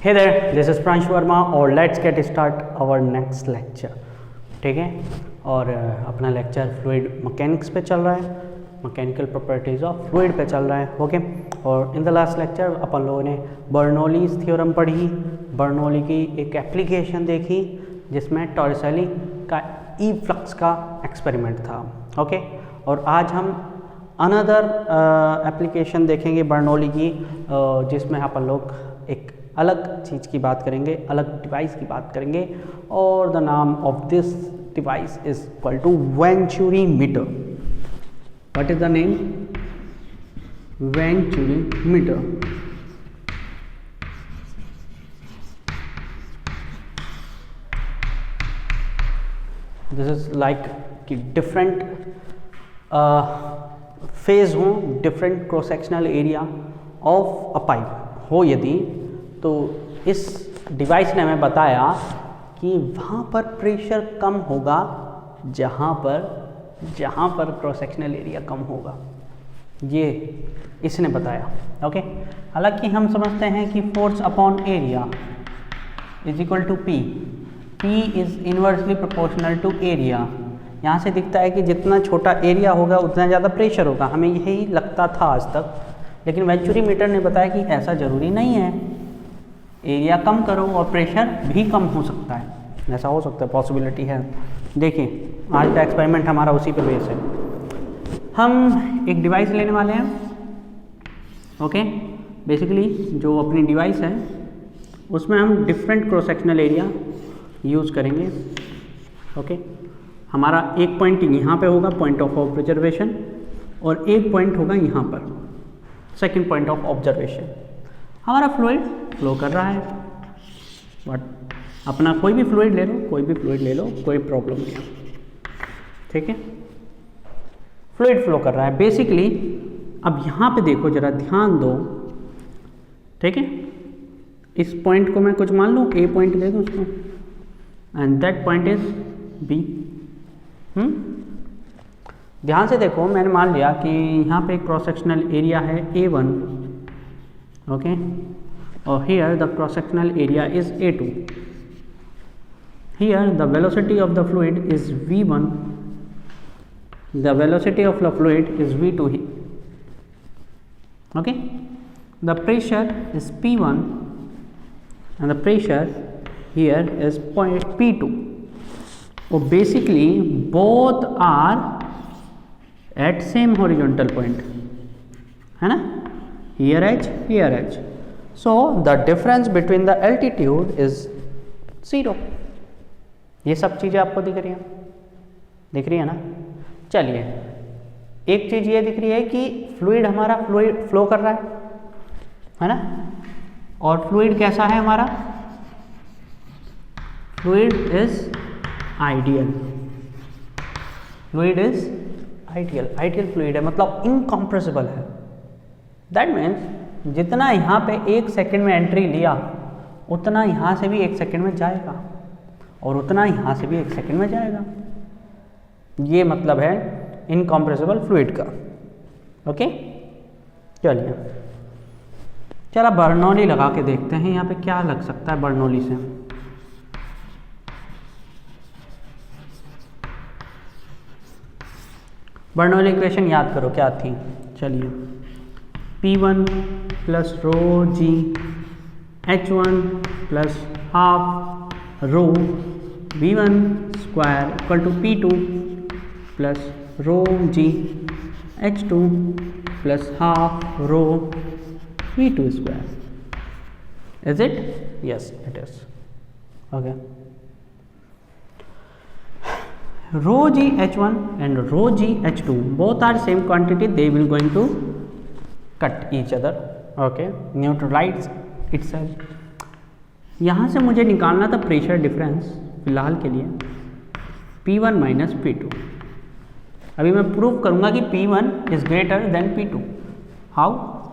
Hey there, this is Pransh Verma और let's get start our next lecture। ठीक है, और अपना लेक्चर फ्लूइड मैकेनिक्स पे चल रहा है, मैकेनिकल प्रॉपर्टीज़ ऑफ फ्लूइड पे चल रहा है। ओके, और इन द लास्ट लेक्चर अपन लोगों ने बर्नौलीज़ थ्योरम पढ़ी, बर्नौली की एक एप्लीकेशन देखी जिसमें टॉर्रिसेली का ई फ्लक्स का एक्सपेरिमेंट था। ओके, और आज हम अनदर एप्लीकेशन देखेंगे बर्नौली की, जिसमें अपन लोग एक अलग चीज़ की बात करेंगे, अलग डिवाइस की बात करेंगे, और द नाम of this device is equal to venturi meter. What is the name? Venturi meter. This is like कि डिफरेंट फेज हो, different cross sectional area of a pipe हो यदि, तो इस डिवाइस ने हमें बताया कि वहाँ पर प्रेशर कम होगा जहाँ पर क्रॉस सेक्शनल एरिया कम होगा, ये इसने बताया। ओके, हालांकि हम समझते हैं कि force upon area is equal to P, P is inversely proportional to area. यहाँ से दिखता है कि जितना छोटा एरिया होगा उतना ज़्यादा प्रेशर होगा, हमें यही लगता था आज तक, लेकिन वेंचुरी मीटर ने बताया कि ऐसा ज़रूरी नहीं है, एरिया कम करो और प्रेशर भी कम हो सकता है, ऐसा हो सकता है, पॉसिबिलिटी है। देखिए आज का एक्सपेरिमेंट हमारा उसी पे बेस है। हम एक डिवाइस लेने वाले हैं। ओके, बेसिकली जो अपनी डिवाइस है उसमें हम different cross sectional area use करेंगे। ओके, हमारा एक पॉइंट यहाँ पे होगा, पॉइंट ऑफ ऑब्जर्वेशन, और एक पॉइंट होगा यहाँ पर, सेकंड पॉइंट ऑफ ऑब्जर्वेशन। हमारा फ्लूइड फ्लो कर रहा है, बट अपना कोई भी फ्लूइड ले लो, कोई भी फ्लूइड ले लो, कोई प्रॉब्लम नहीं है। ठीक है, फ्लूइड फ्लो कर रहा है बेसिकली। अब यहाँ पे देखो जरा, ध्यान दो। ठीक है, इस पॉइंट को मैं कुछ मान लूँ, ए पॉइंट दे दूँ उसको, and that point is B. ध्यान से देखो, मैंने मान लिया कि यहाँ पे क्रॉस सेक्शनल एरिया है A1, ओके, और here the cross sectional area is A2. Here the velocity of the fluid is V1, the velocity of the fluid is V2. Okay, the pressure is P1 and the pressure here is point P2. So basically both are at same horizontal point, है ना? Here H, here H. So the difference between the altitude is 0. ये सब चीज़ें आपको दिख रही है ना? चलिए, एक चीज़ ये दिख रही है कि फ्लूइड हमारा फ्लो कर रहा है ना? और फ्लूइड कैसा है हमारा? Fluid is ideal. Fluid is ideal fluid है, मतलब इनकम्प्रेसिबल है। दैट मीन्स जितना यहाँ पे एक सेकंड में एंट्री लिया उतना यहाँ से भी एक सेकंड में जाएगा, और उतना यहाँ से भी एक सेकंड में जाएगा। ये मतलब है इनकम्प्रेसिबल फ्लूइड का। ओके, चलिए चला बर्नौली लगा के देखते हैं यहाँ पे क्या लग सकता है बर्नौली से। बर्नौली इक्वेशन याद करो क्या थी? चलिए, P1 plus rho g H1 plus half rho V1 square equal to P2 plus rho g H2 plus half rho V2 square. Is it? Yes it is. Okay, rho g H1 and rho g H2 both are same quantity, they will going to cut each other. Okay, neutralize itself. यहाँ से मुझे निकालना था pressure difference फिलहाल के लिए, P1 minus P2। अभी मैं प्रूव करूँगा कि P1 is greater than P2। How?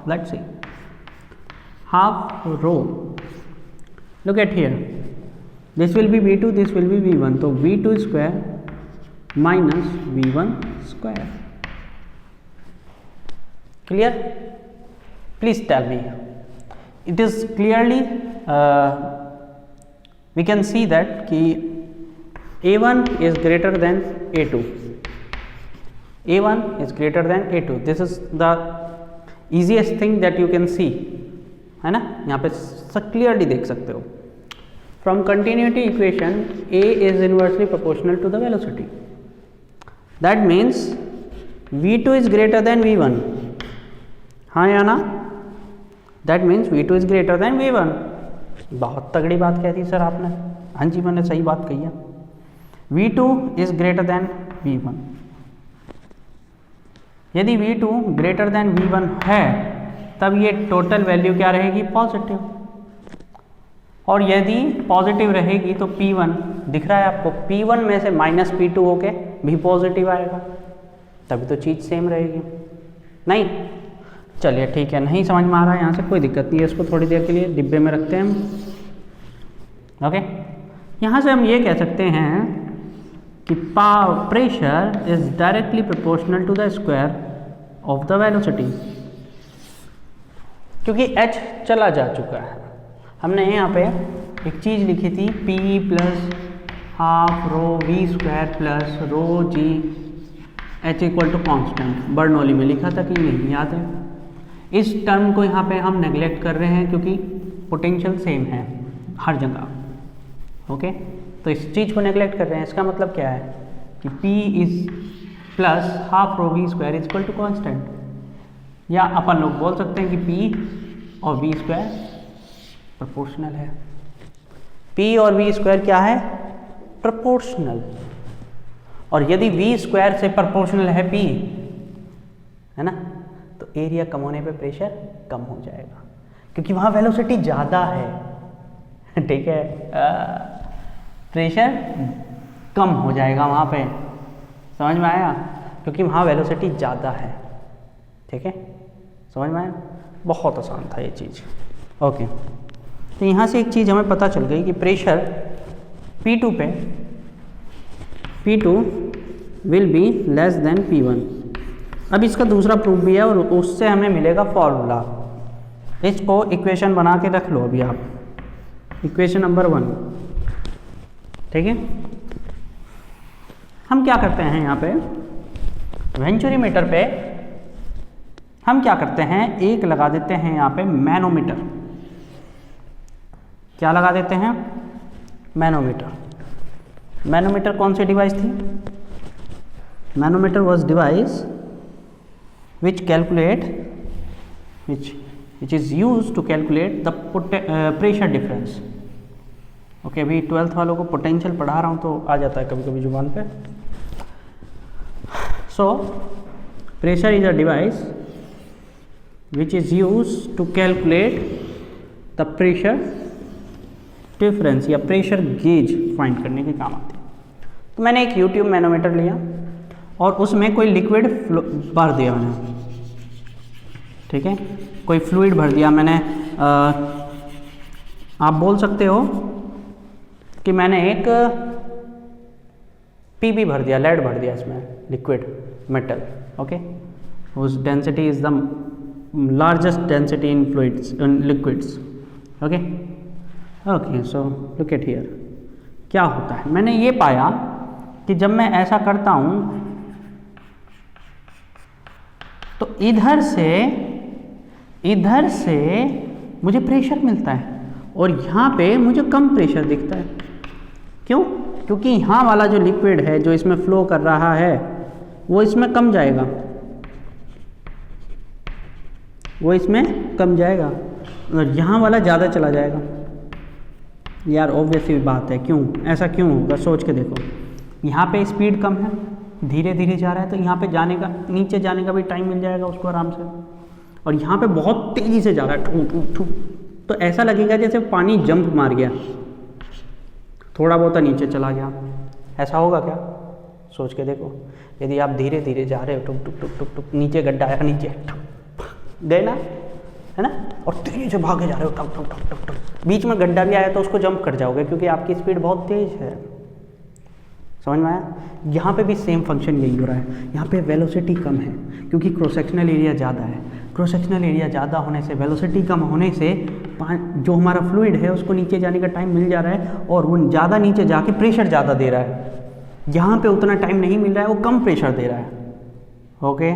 Let's see. Half rho, look at here, this will be V2, this will be V1, तो V2 square minus V1 square. Clear? Please tell me. It is clearly we can see that कि A1 is greater than A2. A1 is greater than A2. This is the easiest thing that you can see, है ना, यहाँ पे clearly देख सकते हो. From continuity equation, A is inversely proportional to the velocity. That means V2 is greater than V1. हाँ या ना? That means V2 is greater than V1. बहुत तगड़ी बात कह दी सर आपने. हाँ जी, मैंने सही बात कही है. V2 is greater than V1. यदि V2 greater than V1 है तब ये टोटल वैल्यू क्या रहेगी? पॉजिटिव. और यदि पॉजिटिव रहेगी तो P1 दिख रहा है आपको, P1 में से माइनस P2 होके भी पॉजिटिव आएगा, तभी तो चीज़ सेम रहेगी. नहीं, चलिए ठीक है, नहीं समझ में आ रहा है यहाँ से कोई दिक्कत नहीं है, इसको थोड़ी देर के लिए डिब्बे में रखते हैं हम. ओके, यहाँ से हम ये कह सकते हैं कि pressure is directly proportional to the square of the velocity, क्योंकि h चला जा चुका है. हमने यहाँ पे एक चीज़ लिखी थी P plus half rho v square plus rho g h equal to constant. Bernoulli में लिखा था कि नहीं याद है? इस टर्म को यहाँ पे हम नेग्लेक्ट कर रहे हैं क्योंकि पोटेंशियल सेम है हर जगह. ओके, तो इस चीज़ को नेग्लेक्ट कर रहे हैं. इसका मतलब क्या है कि P is plus half rho v square is equal to constant, या अपन लोग बोल सकते हैं कि P और वी स्क्वायर प्रोपोर्शनल है. P और वी स्क्वायर क्या है? प्रोपोर्शनल. और यदि वी स्क्वायर से प्रोपोर्शनल है P, है ना, तो एरिया कम होने पे प्रेशर कम हो जाएगा क्योंकि वहाँ वेलोसिटी ज़्यादा है. ठीक है, प्रेशर कम हो जाएगा वहाँ पे. समझ में आया? क्योंकि वहाँ वेलोसिटी ज़्यादा है. ठीक है, समझ में आया? बहुत आसान था ये चीज़. ओके, तो यहाँ से एक चीज़ हमें पता चल गई कि प्रेशर P2 पे P2 will be less than P1. अब इसका दूसरा प्रूफ भी है और उससे हमें मिलेगा फॉर्मूला. इसको इक्वेशन बना के रख लो अभी आप, इक्वेशन नंबर 1. ठीक है, हम क्या करते हैं यहाँ पे वेंचुरीमीटर पे हम क्या करते हैं, एक लगा देते हैं यहाँ पे मैनोमीटर. क्या लगा देते हैं? मैनोमीटर. मैनोमीटर कौन सी डिवाइस थी? Manometer was device which is used to calculate the pressure difference. Okay, अभी 12th वालों को पोटेंशियल पढ़ा रहा हूँ तो आ जाता है कभी कभी जुबान पे. So pressure is a device which is used to calculate the pressure difference या प्रेशर गेज फाइंड करने के काम आते हैं. तो मैंने एक यूट्यूब मैनोमीटर लिया और उसमें कोई लिक्विड भर दिया मैंने. ठीक है, कोई फ्लूइड भर दिया मैंने. आप बोल सकते हो कि मैंने एक पीबी भर दिया, लेड भर दिया इसमें, लिक्विड मेटल. ओके, उस density is the largest density in fluids, in liquids. Okay okay, so look at here. क्या होता है, मैंने ये पाया कि जब मैं ऐसा करता हूँ तो इधर से मुझे प्रेशर मिलता है और यहाँ पे मुझे कम प्रेशर दिखता है. क्यों? क्योंकि यहाँ वाला जो लिक्विड है जो इसमें फ्लो कर रहा है वो इसमें कम जाएगा, वो इसमें कम जाएगा और यहाँ वाला ज़्यादा चला जाएगा. यार ऑब्वियसली बात है. क्यों ऐसा क्यों होगा? सोच के देखो. यहाँ पे स्पीड कम है, धीरे धीरे जा रहा है, तो यहाँ पे जाने का, नीचे जाने का भी टाइम मिल जाएगा उसको आराम से. और यहाँ पे बहुत तेज़ी से जा रहा है, ठू ठू ठू, तो ऐसा लगेगा जैसे पानी जंप मार गया, थोड़ा बहुत नीचे चला गया. ऐसा होगा क्या? सोच के देखो. यदि आप धीरे धीरे जा रहे हो, टुक टुक टुक टुक टुक, नीचे गड्ढा आया, नीचे गए ना, है ना, और तेज़ी से भागे जा रहे हो, टक टक टक टक टक, बीच में गड्ढा भी आया तो उसको जंप कर जाओगे क्योंकि आपकी स्पीड बहुत तेज़ है. समझ में आया? यहाँ पे भी सेम फंक्शन यही हो रहा है. यहाँ पे वेलोसिटी कम है क्योंकि क्रॉस सेक्शनल एरिया ज़्यादा है. क्रॉस सेक्शनल एरिया ज़्यादा होने से, वेलोसिटी कम होने से जो हमारा फ्लूइड है उसको नीचे जाने का टाइम मिल जा रहा है और वो ज़्यादा नीचे जाके प्रेशर ज़्यादा दे रहा है, यहाँ पे उतना टाइम नहीं मिल रहा है, वो कम प्रेशर दे रहा है। ओके,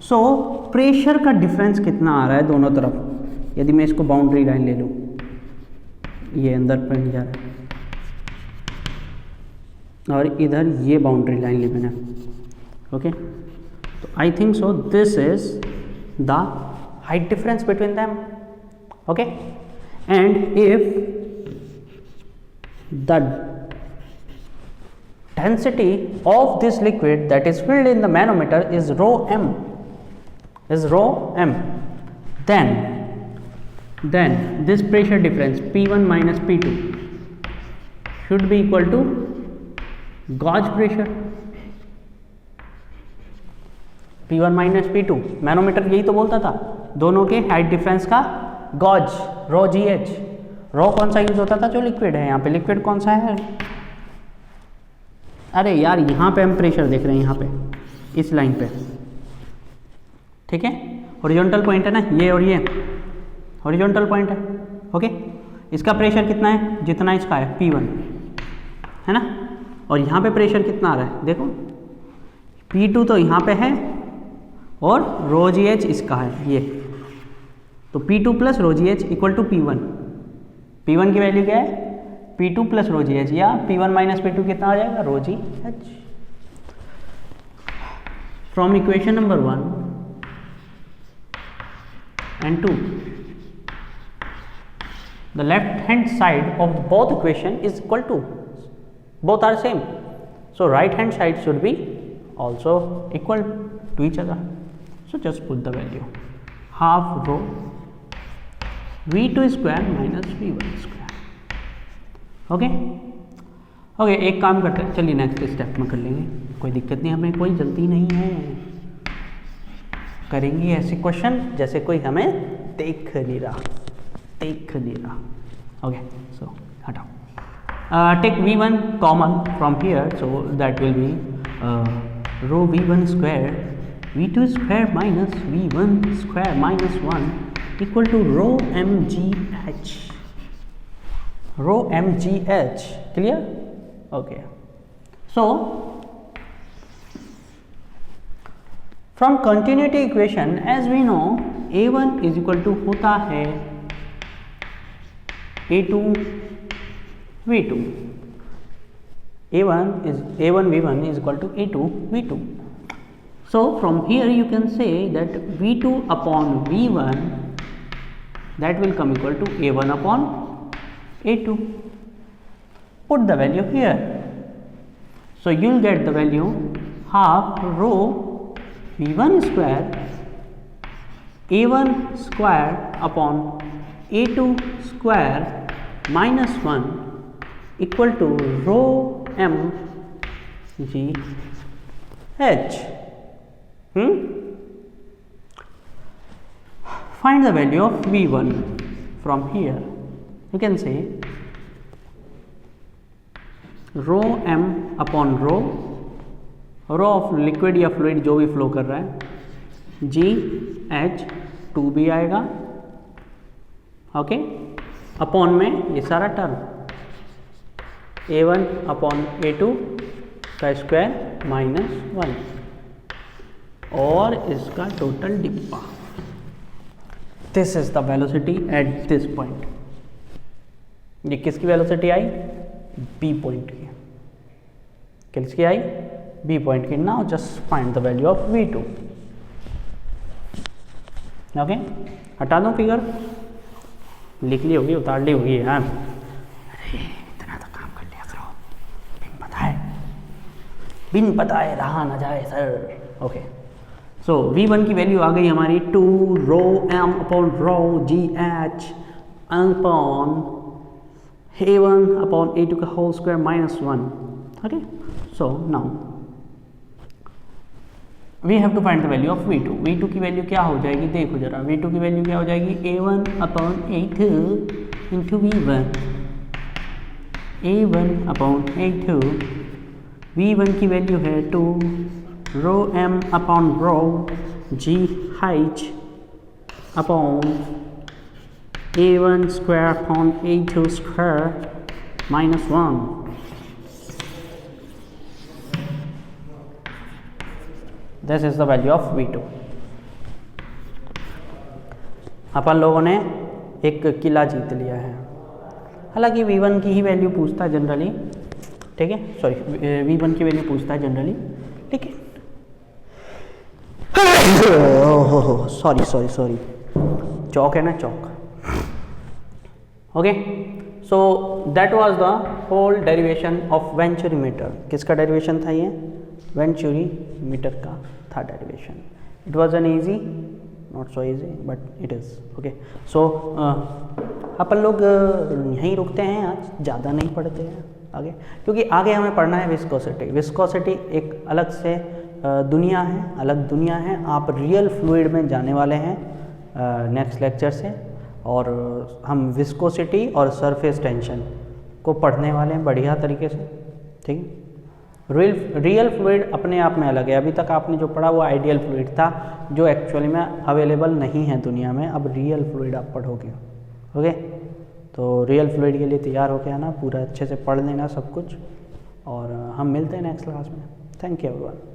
सो प्रेशर का डिफरेंस कितना आ रहा है दोनों तरफ। यदि मैं इसको बाउंड्री लाइन ले लूँ, ये अंदर पर नहीं जा रहा है और इधर ये बाउंड्री लाइन ली मैंने। ओके, तो I think so this is the height difference between them. Okay, and if the density of this liquid that is filled in the manometer is rho m, then this pressure difference P1 minus P2 should be equal to gauge pressure। P1 minus P2 manometer यही तो बोलता था, दोनों के height difference का gauge रो g H. रो कौन सा use होता था? जो लिक्विड है। यहाँ पे लिक्विड कौन सा है? अरे यार यहाँ पे हम प्रेशर देख रहे हैं, यहाँ पे इस लाइन पे, ठीक है, हॉरिजॉन्टल पॉइंट है ना ये, और ये हॉरिजॉन्टल पॉइंट है। ओके, इसका प्रेशर कितना है? जितना इसका है P1 है ना, और यहाँ पे प्रेशर कितना आ रहा है देखो, P2 तो यहाँ पे है और रो जी एच इसका है ये, तो P2 plus rho g h equal to P1। P1 की वैल्यू क्या है? P2 plus rho g H, या P1 माइनस P2 कितना आ जाएगा? Rho g h. From equation number 1 and 2, the left hand side of both equation is equal to, both are same, so right hand side should be also equal to each other, so just put the value half rho V2 square minus V1 square। Okay okay, एक काम करते हैं, चलिए next step में कर लेंगे, कोई दिक्कत नहीं, हमें कोई जल्दी नहीं है, करेंगे ऐसे क्वेश्चन जैसे कोई हमें देख नहीं रहा। ओके, सो हटाओ, take V1 common from here, so that will be rho V1 square V2 square minus V1 square minus 1 equal to rho mgh। Rho mgh, clear? Okay, so from continuity equation as we know A1 is equal to होता है A2 V2, A1 V1 is equal to A2 V2, so from here you can say that V2 upon V1 that will come equal to A1 upon A2. Put the value here, so you'll get the value half rho V1 square A1 square upon A2 square minus 1 equal to rho m g h। Find the value of V1 from here, you can say rho m upon rho of liquid या fluid जो भी flow कर रहा है, जी H 2 भी आएगा। Okay, upon में ये सारा टर्म A1 अपॉन A2 का स्क्वायर माइनस 1 और इसका टोटल डिब्बा। This is the velocity at this point. ये किसकी वेलोसिटी आई? बी पॉइंट की। किसकी आई? बी पॉइंट की। Now just find the value of V2। Okay, हटा दूं फिगर? लिख ली होगी, उतार ली होगी। हाँ, अरे इतना तो काम कर लिया करो, बिन बताए रहा ना जाए सर। ओके, सो V1 की वैल्यू आ गई हमारी 2 rho m upon rho g h upon A1 upon A2 का whole square minus 1। Okay, so now we have to find the value of V2। V2 की वैल्यू क्या हो जाएगी? देखो जरा, V2 की वैल्यू क्या हो जाएगी? A1 upon A2 into V1, A1 upon A2। V1 की वैल्यू है 2 rho m upon rho ji हाइच upon a1 square upon a2 square minus 1. This is the value of V2. अपन लोगों ने एक किला जीत लिया है। हालांकि V1 की ही वैल्यू पूछता है जनरली, ठीक है, सॉरी V1 की वैल्यू पूछता है जनरली, लेकिन सॉरी चौक है ना, चौक। Okay, so that was the whole derivation of venturi meter. किसका डेरिवेशन था ये? वेंचुरी मीटर का था derivation. It was an easy, not so easy but it is okay. So अपन लोग यहीं रुकते हैं आज, ज़्यादा नहीं पढ़ते हैं आगे, क्योंकि आगे हमें पढ़ना है विस्कोसिटी। विस्कोसिटी एक अलग से दुनिया है, अलग दुनिया है। आप रियल फ्लूइड में जाने वाले हैं नेक्स्ट लेक्चर से, और हम विस्कोसिटी और सरफेस टेंशन को पढ़ने वाले हैं बढ़िया तरीके से, ठीक है। रियल फ्लूइड अपने आप में अलग है। अभी तक आपने जो पढ़ा वो आइडियल फ्लूइड था, जो एक्चुअली में अवेलेबल नहीं है दुनिया में। अब रियल फ्लूइड आप पढ़ोगे, ओके। तो रियल फ्लूइड के लिए तैयार होके आना, पूरा अच्छे से पढ़ लेना सब कुछ, और हम मिलते हैं नेक्स्ट क्लास में। Thank you everyone.